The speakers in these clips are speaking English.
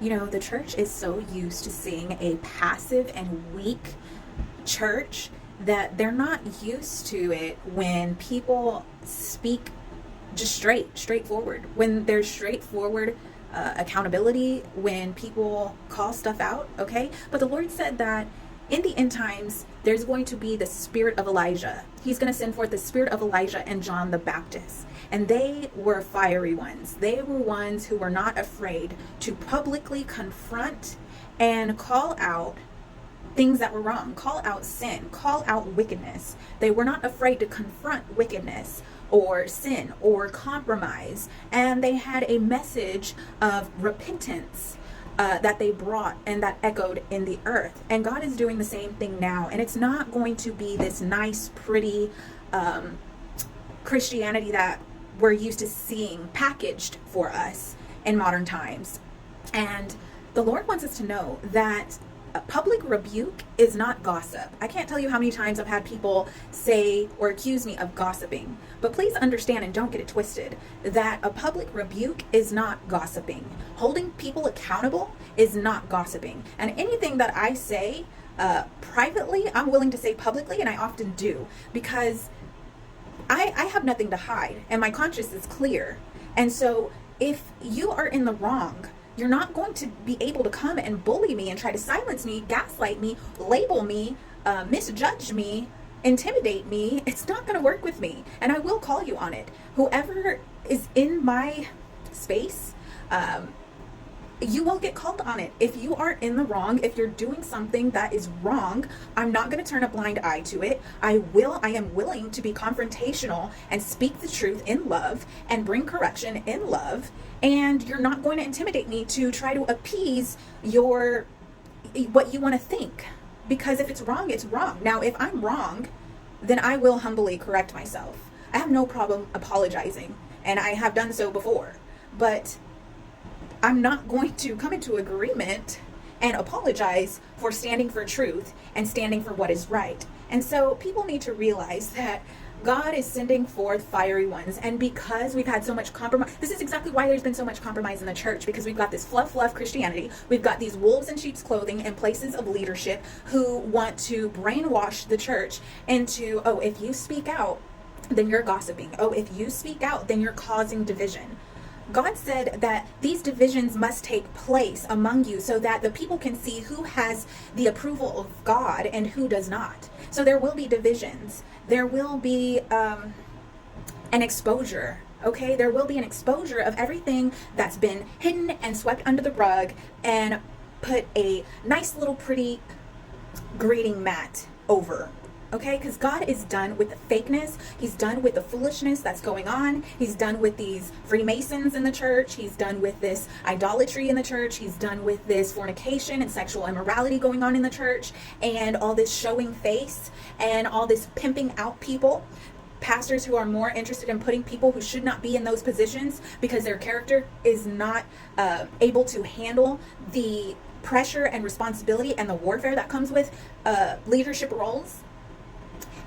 The church is so used to seeing a passive and weak church that they're not used to it when people speak just straightforward. When there's straightforward accountability, when people call stuff out, okay? But the Lord said that in the end times, there's going to be the spirit of Elijah. He's going to send forth the spirit of Elijah and John the Baptist. And they were fiery ones. They were ones who were not afraid to publicly confront and call out things that were wrong, call out sin, call out wickedness. They were not afraid to confront wickedness or sin or compromise. And they had a message of repentance that they brought and that echoed in the earth. And God is doing the same thing now. And it's not going to be this nice, pretty Christianity that we're used to seeing packaged for us in modern times. And the Lord wants us to know that a public rebuke is not gossip. I can't tell you how many times I've had people say or accuse me of gossiping. But please understand and don't get it twisted that a public rebuke is not gossiping. Holding people accountable is not gossiping. And anything that I say privately, I'm willing to say publicly, and I often do, because I have nothing to hide and my conscience is clear. And so if you are in the wrong, you're not going to be able to come and bully me and try to silence me, gaslight me, label me, misjudge me, intimidate me. It's not going to work with me. And I will call you on it. Whoever is in my space, you will get called on it. If you are in the wrong, if you're doing something that is wrong, I'm not going to turn a blind eye to it. I am willing to be confrontational and speak the truth in love and bring correction in love. And you're not going to intimidate me to try to appease what you want to think. Because if it's wrong, it's wrong. Now, if I'm wrong, then I will humbly correct myself. I have no problem apologizing, and I have done so before. But I'm not going to come into agreement and apologize for standing for truth and standing for what is right. And so people need to realize that God is sending forth fiery ones. And because we've had so much compromise, this is exactly why there's been so much compromise in the church, because we've got this fluff Christianity. We've got these wolves in sheep's clothing and places of leadership who want to brainwash the church into, oh, if you speak out, then you're gossiping. Oh, if you speak out, then you're causing division. God said that these divisions must take place among you so that the people can see who has the approval of God and who does not. So there will be divisions. There will be an exposure, okay? There will be an exposure of everything that's been hidden and swept under the rug and put a nice little pretty greeting mat over. Okay, because God is done with the fakeness. He's done with the foolishness that's going on. He's done with these Freemasons in the church. He's done with this idolatry in the church. He's done with this fornication and sexual immorality going on in the church, and all this showing face and all this pimping out people. Pastors who are more interested in putting people who should not be in those positions because their character is not able to handle the pressure and responsibility and the warfare that comes with leadership roles.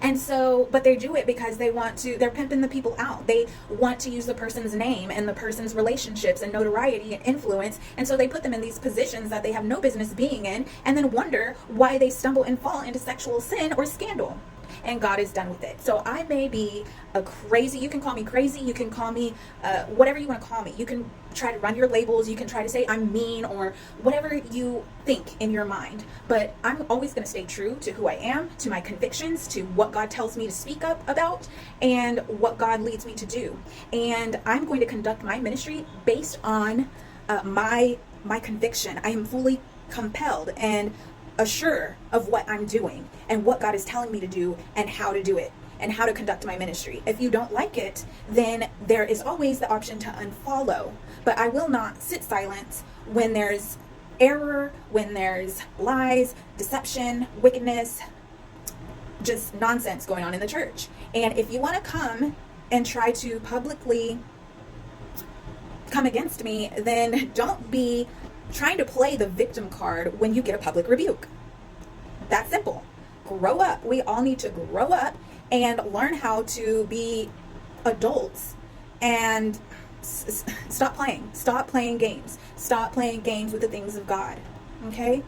And so, but they do it because they're pimping the people out. They want to use the person's name and the person's relationships and notoriety and influence. And so they put them in these positions that they have no business being in, and then wonder why they stumble and fall into sexual sin or scandal. And God is done with it. So I may be you can call me crazy, you can call me whatever you want to call me. You can try to run your labels, you can try to say I'm mean or whatever you think in your mind. But I'm always going to stay true to who I am, to my convictions, to what God tells me to speak up about, and what God leads me to do. And I'm going to conduct my ministry based on my conviction. I am fully compelled and assured of what I'm doing and what God is telling me to do and how to do it and how to conduct my ministry. If you don't like it, then there is always the option to unfollow. But I will not sit silent when there's error, when there's lies, deception, wickedness, just nonsense going on in the church. And if you want to come and try to publicly come against me, then don't be trying to play the victim card when you get a public rebuke. That's simple. Grow up. We all need to grow up and learn how to be adults and stop playing games. Stop playing games with the things of God. Okay?